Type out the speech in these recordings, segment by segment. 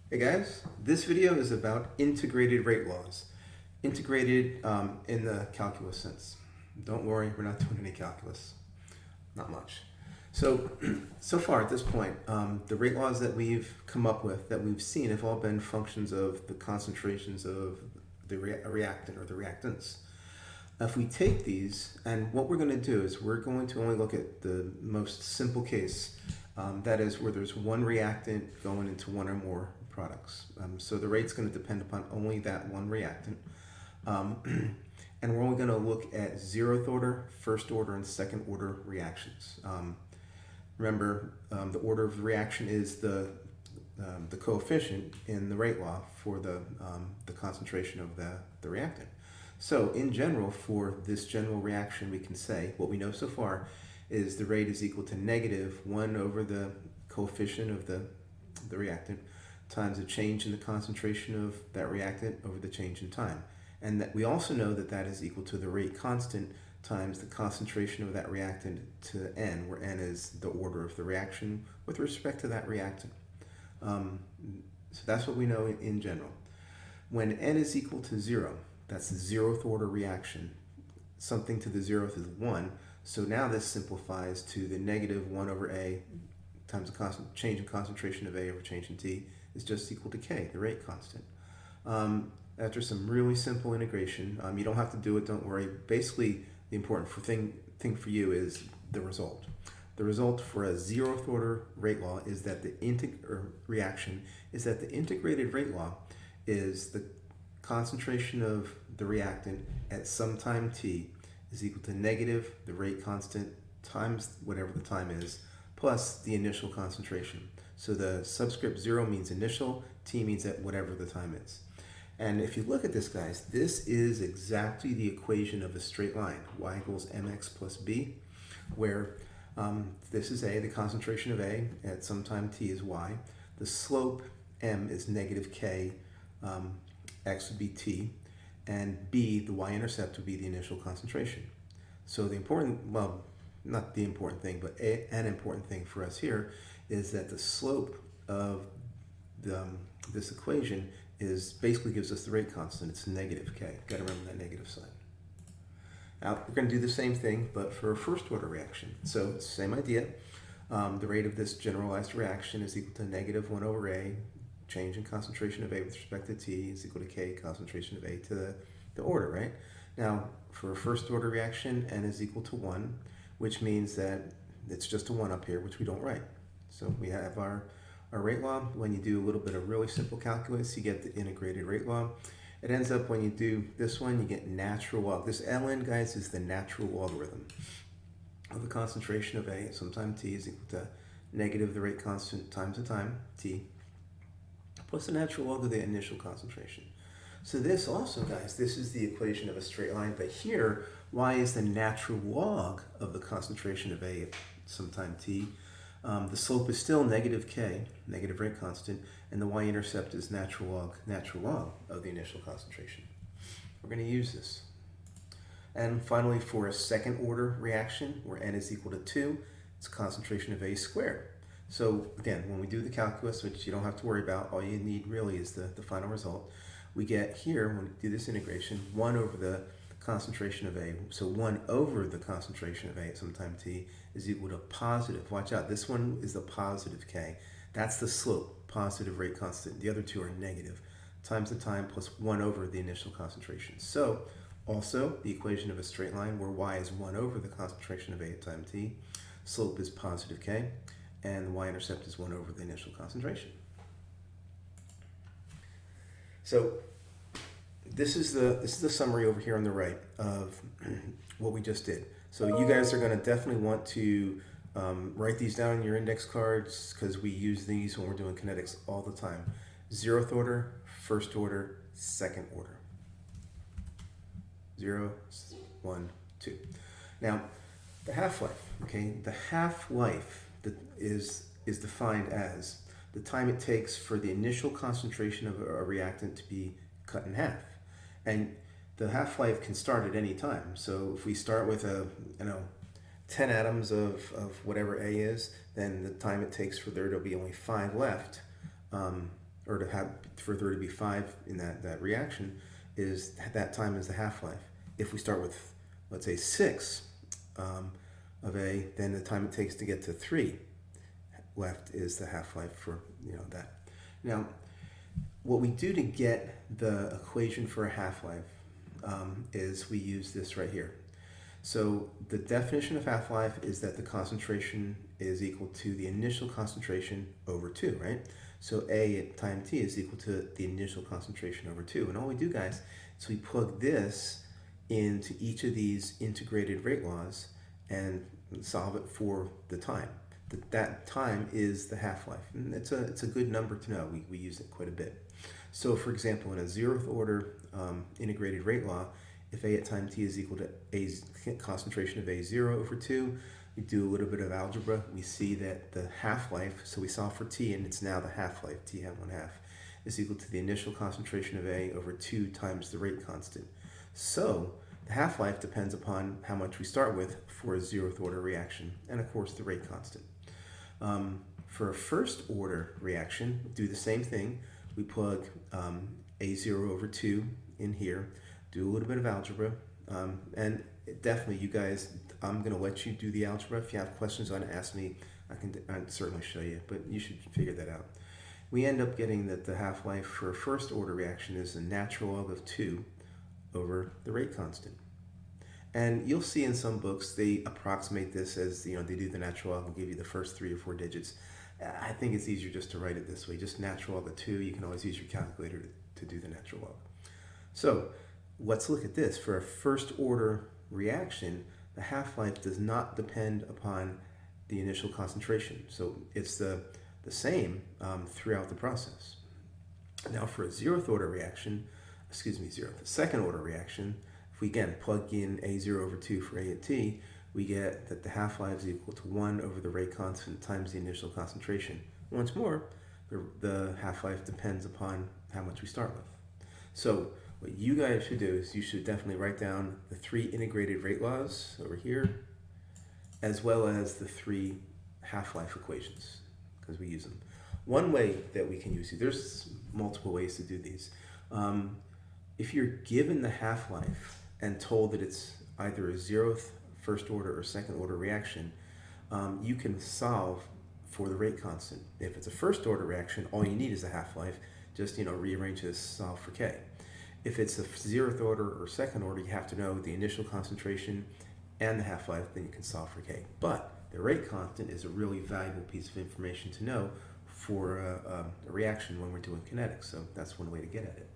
Hey guys, this video is about integrated rate laws. Integrated in the calculus sense. Don't worry, we're not doing any calculus. Not much. So, so far at this point, the rate laws that we've come up with, that we've seen, have all been functions of the concentrations of the reactant or the reactants. If we take these, and what we're going to do is we're going to only look at the most simple case, that is where there's one reactant going into one or more products. So the rate's going to depend upon only that one reactant. And we're only going to look at zeroth order, first order, and second order reactions. Remember, the order of the reaction is the coefficient in the rate law for the concentration of the reactant. So in general, for this general reaction, we can say what we know so far is the rate is equal to negative 1 over the coefficient of the reactant times the change in the concentration of that reactant over the change in time. And that we also know that that is equal to the rate constant times the concentration of that reactant to n, where n is the order of the reaction with respect to that reactant. So that's what we know in general. When n is equal to 0, that's the zeroth order reaction. Something to the zeroth is 1. So now this simplifies to the negative 1 over A times the change in concentration of A over change in T is just equal to K, the rate constant. After some really simple integration, you don't have to do it, don't worry. Basically, the important thing for you is the result. The result for a zeroth order rate law is that the reaction is that the integrated rate law is the concentration of the reactant at some time t is equal to negative the rate constant times whatever the time is plus the initial concentration. So the subscript 0 means initial, t means at whatever the time is. And if you look at this, guys, this is exactly the equation of a straight line, y equals mx plus b, where this is A, the concentration of A at some time t is y. The slope m is negative k, x would be t, and b, the y-intercept, would be the initial concentration. So the important, well, not the important thing, but an important thing for us here is that the slope of this equation is basically gives us the rate constant. It's negative k. Got to remember that negative sign. Now we're going to do the same thing, but for a first order reaction. So it's the same idea. The rate of this generalized reaction is equal to negative 1 over A. Change in concentration of A with respect to T is equal to K, concentration of A to the order, right? Now, for a first order reaction, N is equal to 1, which means that it's just a 1 up here, which we don't write. So we have our rate law. When you do a little bit of really simple calculus, you get the integrated rate law. It ends up when you do this one, you get natural log. This ln, guys, is the natural logarithm of the concentration of A at some time t is equal to negative the rate constant times the time, t, plus the natural log of the initial concentration. So this also, guys, this is the equation of a straight line, but here, y is the natural log of the concentration of A at some time t. The slope is still negative k, negative rate constant, and the y-intercept is natural log of the initial concentration. We're going to use this. And finally, for a second order reaction, where n is equal to 2, it's concentration of A squared. So again, when we do the calculus, which you don't have to worry about, all you need really is the final result. We get here, when we do this integration, 1 over the concentration of A. So 1 over the concentration of A at some time t is equal to positive. Watch out, this one is the positive k. That's the slope, positive rate constant. The other two are negative, times the time plus 1 over the initial concentration. So also the equation of a straight line where y is 1 over the concentration of A at time t, slope is positive k, and the y-intercept is 1 over the initial concentration. So this is the summary over here on the right of what we just did. So you guys are going to definitely want to write these down on your index cards because we use these when we're doing kinetics all the time. Zeroth order, first order, second order. 0, 1, 2. Now, the half-life, okay? The half-life is defined as the time it takes for the initial concentration of a reactant to be cut in half. And the half-life can start at any time. So if we start with 10 atoms of whatever A is, then the time it takes for there to be only 5 left or to have for there to be 5 in that reaction, is that time is the half-life. If we start with, let's say, 6 of A, then the time it takes to get to 3 left is the half-life for that. Now, what we do to get the equation for a half-life is we use this right here. So the definition of half-life is that the concentration is equal to the initial concentration over 2, right? So A at time t is equal to the initial concentration over 2. And all we do, guys, is we plug this into each of these integrated rate laws and solve it for the time. That time is the half-life. And it's a good number to know. We use it quite a bit. So for example, in a zeroth order integrated rate law, if A at time t is equal to A's concentration of A0 over 2, we do a little bit of algebra. We see that the half-life, so we solve for t, and it's now the half-life, t hat 1/2, is equal to the initial concentration of A over 2 times the rate constant. So the half-life depends upon how much we start with for a zeroth order reaction, and of course the rate constant. For a first order reaction, we do the same thing. We plug A0 over 2 in here, do a little bit of algebra, and definitely, you guys, I'm going to let you do the algebra. If you have questions on it, ask me. I'd certainly show you, but you should figure that out. We end up getting that the half-life for a first order reaction is the natural log of 2 over the rate constant. And you'll see in some books they approximate this as, they do the natural log and give you the first 3 or 4 digits. I think it's easier just to write it this way, just natural log of 2. You can always use your calculator to do the natural log. So let's look at this. For a first order reaction, the half-life does not depend upon the initial concentration. So it's the same throughout the process. Now for a second order reaction, if we again plug in A0 over 2 for A at t, we get that the half-life is equal to 1 over the rate constant times the initial concentration. Once more, the half-life depends upon how much we start with. So what you guys should do is you should definitely write down the 3 integrated rate laws over here, as well as the 3 half-life equations, because we use them. One way that we can use these, there's multiple ways to do these. If you're given the half-life and told that it's either a zeroth, first order, or second order reaction, you can solve for the rate constant. If it's a first order reaction, all you need is a half-life. Just rearrange this, solve for K. If it's a zeroth order or second order, you have to know the initial concentration and the half-life, then you can solve for K. But the rate constant is a really valuable piece of information to know for a reaction when we're doing kinetics, so that's one way to get at it.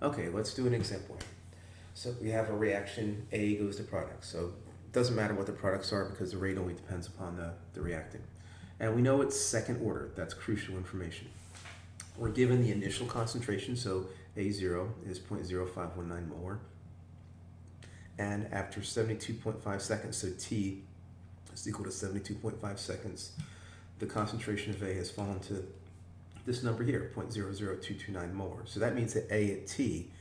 Okay, let's do an example. So we have a reaction, A goes to product. So it doesn't matter what the products are because the rate only depends upon the reactant. And we know it's second order. That's crucial information. We're given the initial concentration, so A0 is 0.0519 molar. And after 72.5 seconds, so T is equal to 72.5 seconds, the concentration of A has fallen to this number here, 0.00229 molar. So that means that A at T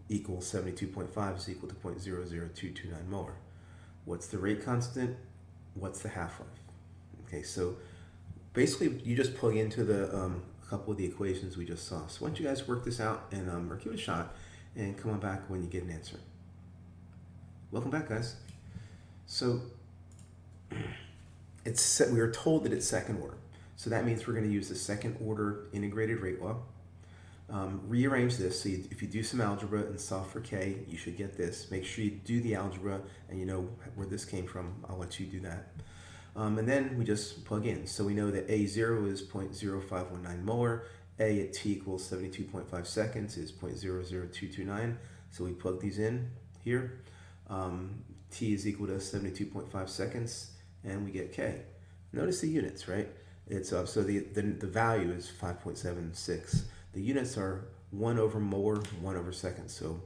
equals 72.5 is equal to 0.00229 molar. What's the rate constant? What's the half-life? Okay, so basically you just plug into the a couple of the equations we just saw. So why don't you guys work this out and or give it a shot and come on back when you get an answer. Welcome back, guys. So we are told that it's second order. So that means we're going to use the second order integrated rate law. Rearrange this. So if you do some algebra and solve for K, you should get this. Make sure you do the algebra and you know where this came from. I'll let you do that. And then we just plug in. So we know that A0 is 0.0519 molar. A at T equals 72.5 seconds is 0.00229. So we plug these in here. T is equal to 72.5 seconds and we get K. Notice the units, right? It's so the value is 5.76. The units are 1 over molar, 1 over second. So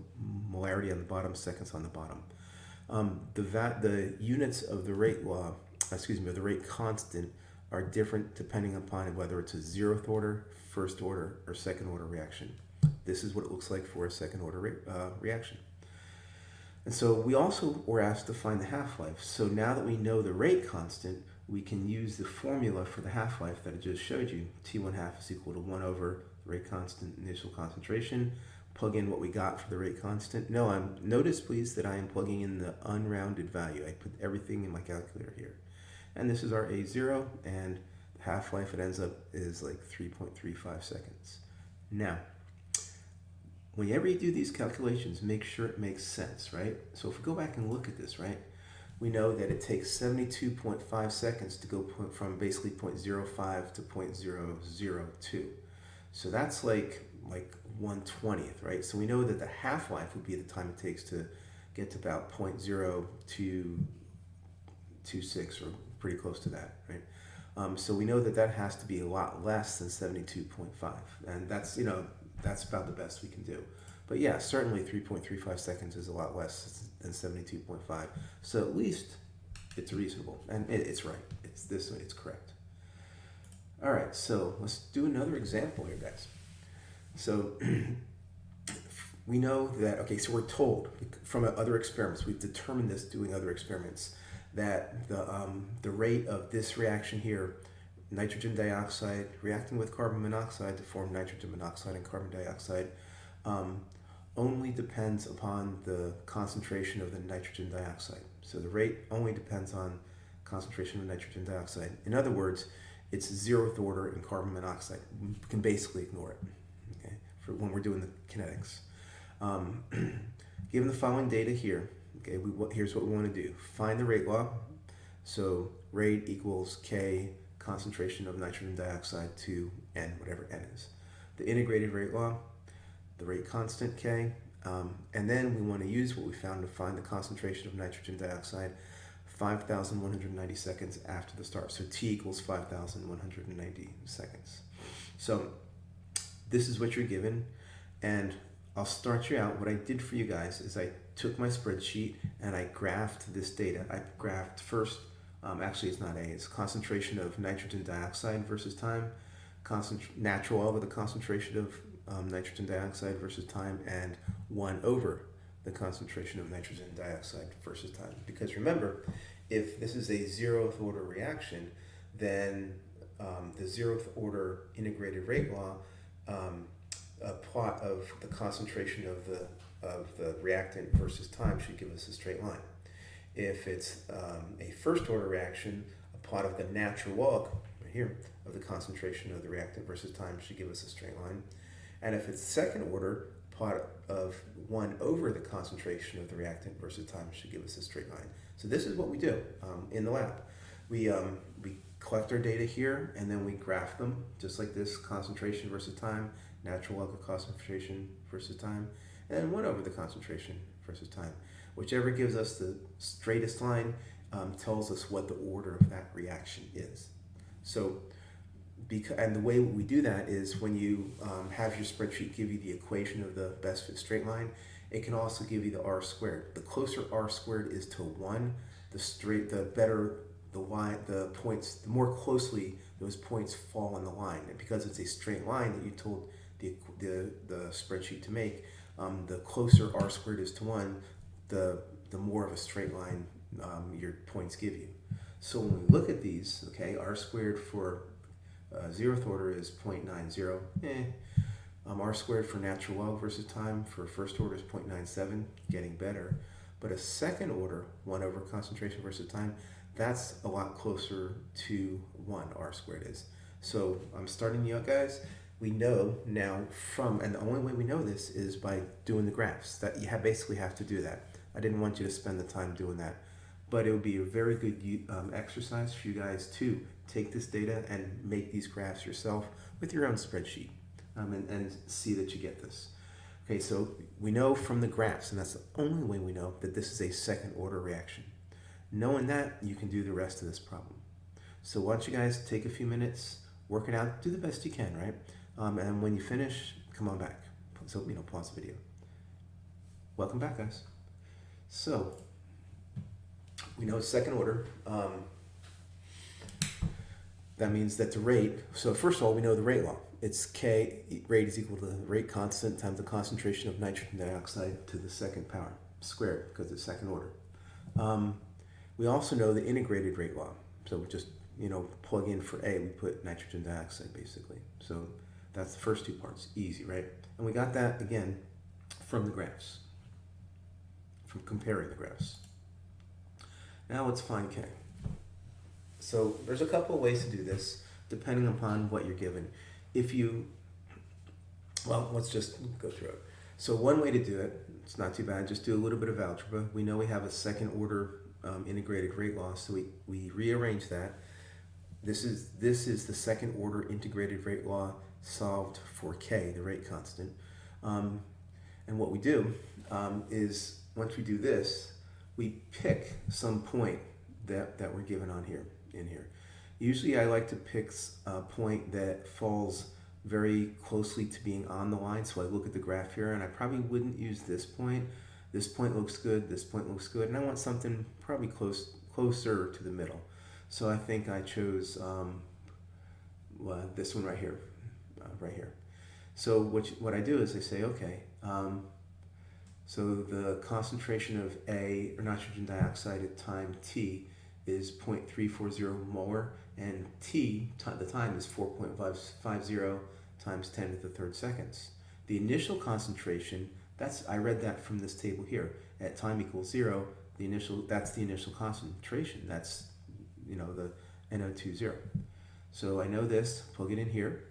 molarity on the bottom, seconds on the bottom. The units of the rate law, the rate constant, are different depending upon whether it's a zeroth order, first order, or second order reaction. This is what it looks like for a second order reaction. And so we also were asked to find the half-life. So now that we know the rate constant, we can use the formula for the half-life that I just showed you. T1 half is equal to 1 over the rate constant initial concentration. Plug in what we got for the rate constant. Notice please that I am plugging in the unrounded value. I put everything in my calculator here. And this is our A0, and the half-life it ends up is like 3.35 seconds. Now, whenever you do these calculations, make sure it makes sense, right? So if we go back and look at this, right, we know that it takes 72.5 seconds to go from basically 0.05 to 0.002. So that's like 1/20th, right? So we know that the half-life would be the time it takes to get to about 0.0226, or pretty close to that, right? So we know that that has to be a lot less than 72.5, and that's about the best we can do. But yeah, certainly 3.35 seconds is a lot less than 72.5. So at least it's reasonable, and it's right. It's correct. All right, so let's do another example here, guys. So we know that, okay, so we're told from other experiments, we've determined this doing other experiments, that the rate of this reaction here, nitrogen dioxide reacting with carbon monoxide to form nitrogen monoxide and carbon dioxide, only depends upon the concentration of the nitrogen dioxide. So the rate only depends on concentration of nitrogen dioxide. In other words, it's 0th order in carbon monoxide. We can basically ignore it, okay, for when we're doing the kinetics. Given the following data here, okay, here's what we want to do. Find the rate law. So rate equals K concentration of nitrogen dioxide to N, whatever N is. The integrated rate law, the rate constant K, and then we want to use what we found to find the concentration of nitrogen dioxide 5,190 seconds after the start. So T equals 5,190 seconds. So this is what you're given, and I'll start you out. What I did for you guys is I took my spreadsheet and I graphed this data. I graphed first, actually it's not A, it's concentration of nitrogen dioxide versus time, natural log of the concentration of nitrogen dioxide versus time, and 1 over the concentration of nitrogen dioxide versus time. Because remember, if this is a 0th order reaction, then the 0th order integrated rate law, a plot of the concentration of the reactant versus time should give us a straight line. If it's a first order reaction, a plot of the natural log right here of the concentration of the reactant versus time should give us a straight line. And if it's second order, plot of 1 over the concentration of the reactant versus time should give us a straight line. So this is what we do in the lab. We collect our data here, and then we graph them just like this: concentration versus time, natural log of concentration versus time, and then 1 over the concentration versus time. Whichever gives us the straightest line tells us what the order of that reaction is. So, and the way we do that is when you have your spreadsheet give you the equation of the best fit straight line, it can also give you the r squared. The closer r squared is to 1, the better the line, the more closely those points fall on the line. And because it's a straight line that you told the spreadsheet to make, the closer r squared is to 1, the more of a straight line your points give you. So when we look at these, okay, r squared for 0th order is 0.90. R squared for natural log versus time for first order is 0.97, getting better. But a second order, 1 over concentration versus time, that's a lot closer to 1, r squared is. So I'm starting you out, guys. We know now and the only way we know this is by doing the graphs. That you basically have to do that. I didn't want you to spend the time doing that. But it would be a very good exercise for you guys to take this data and make these graphs yourself with your own spreadsheet and see that you get this. Okay, so we know from the graphs, and that's the only way we know, that this is a second order reaction. Knowing that, you can do the rest of this problem. So why don't you guys take a few minutes, work it out, do the best you can, right? And when you finish, come on back. So, pause the video. Welcome back, guys. So, we know second order. That means that the rate, so first of all, we know the rate law. It's K, rate is equal to the rate constant times the concentration of nitrogen dioxide to the second power squared, because it's second order. We also know the integrated rate law. So just plug in for A, we put nitrogen dioxide basically. So that's the first two parts, easy, right? And we got that again from the graphs, from comparing the graphs. Now let's find K. So there's a couple of ways to do this, depending upon what you're given. Let's just go through it. So one way to do it, it's not too bad, just do a little bit of algebra. We know we have a second order integrated rate law, so we rearrange that. This is the second order integrated rate law solved for K, the rate constant. And what we do is, once we do this, we pick some point that we're given in here. Usually I like to pick a point that falls very closely to being on the line. So I look at the graph here, and I probably wouldn't use this point. This point looks good, this point looks good, and I want something probably closer to the middle. So I think I chose this one right here, So what I do is I say, okay, so the concentration of A, or nitrogen dioxide at time t, is 0.340 molar, and the time is 4.550 times 10 to the third seconds. The initial concentration, I read that from this table here, at time equals 0, that's the initial concentration. That's, the NO20. So I know this, plug it in here.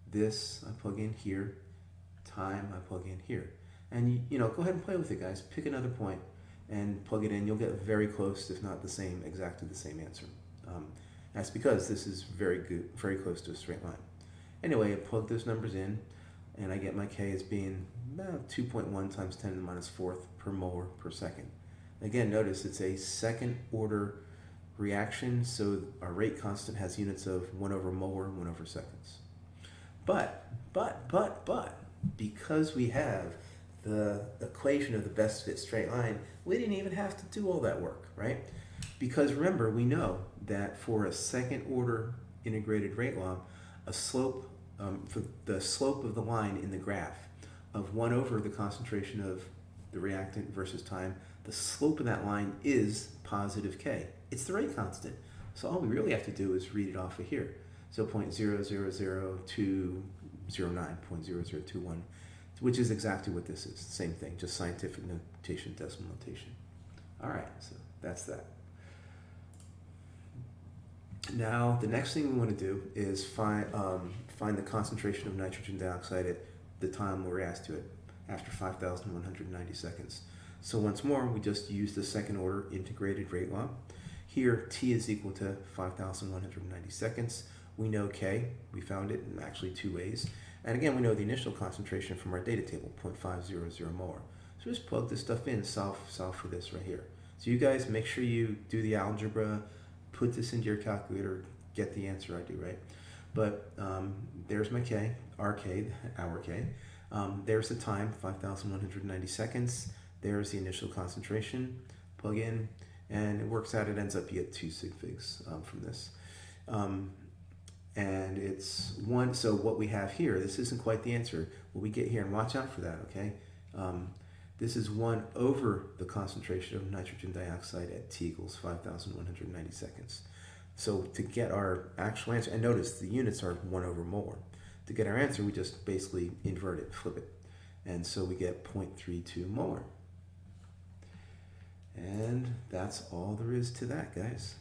This, I plug in here. Time, I plug in here. And, go ahead and play with it, guys. Pick another point and plug it in. You'll get very close, if not exactly the same answer. That's because this is very close to a straight line. Anyway, I plug those numbers in, and I get my K as being about 2.1 times 10 to the minus fourth per molar per second. Again, notice it's a second order reaction, so our rate constant has units of 1 over molar and 1 over seconds. But, because we have the equation of the best fit straight line, we didn't even have to do all that work, right? Because remember, we know that for a second order integrated rate law, for the slope of the line in the graph of 1 over the concentration of the reactant versus time, the slope of that line is positive K. It's the rate constant. So all we really have to do is read it off of here. So 0.000209, 0.0021, which is exactly what this is. Same thing, just scientific notation, decimal notation. All right, so that's that. Now, the next thing we want to do is find the concentration of nitrogen dioxide at the time we're asked to it, after 5,190 seconds. So once more, we just use the second order integrated rate law. Here, T is equal to 5,190 seconds. We know K, we found it in actually two ways. And again, we know the initial concentration from our data table, 0.500 molar. So just plug this stuff in, solve for this right here. So you guys make sure you do the algebra, put this into your calculator, get the answer I do, right? But there's my K, our K. There's the time, 5,190 seconds. There's the initial concentration, plug in, and it works out, it ends up you get 2 sig figs from this. And it's 1, so what we have here, this isn't quite the answer. What we get here, and watch out for that, okay? This is 1 over the concentration of nitrogen dioxide at T equals 5,190 seconds. So to get our actual answer, and notice the units are 1 over molar. To get our answer, we just basically invert it, flip it. And so we get 0.32 molar. And that's all there is to that, guys.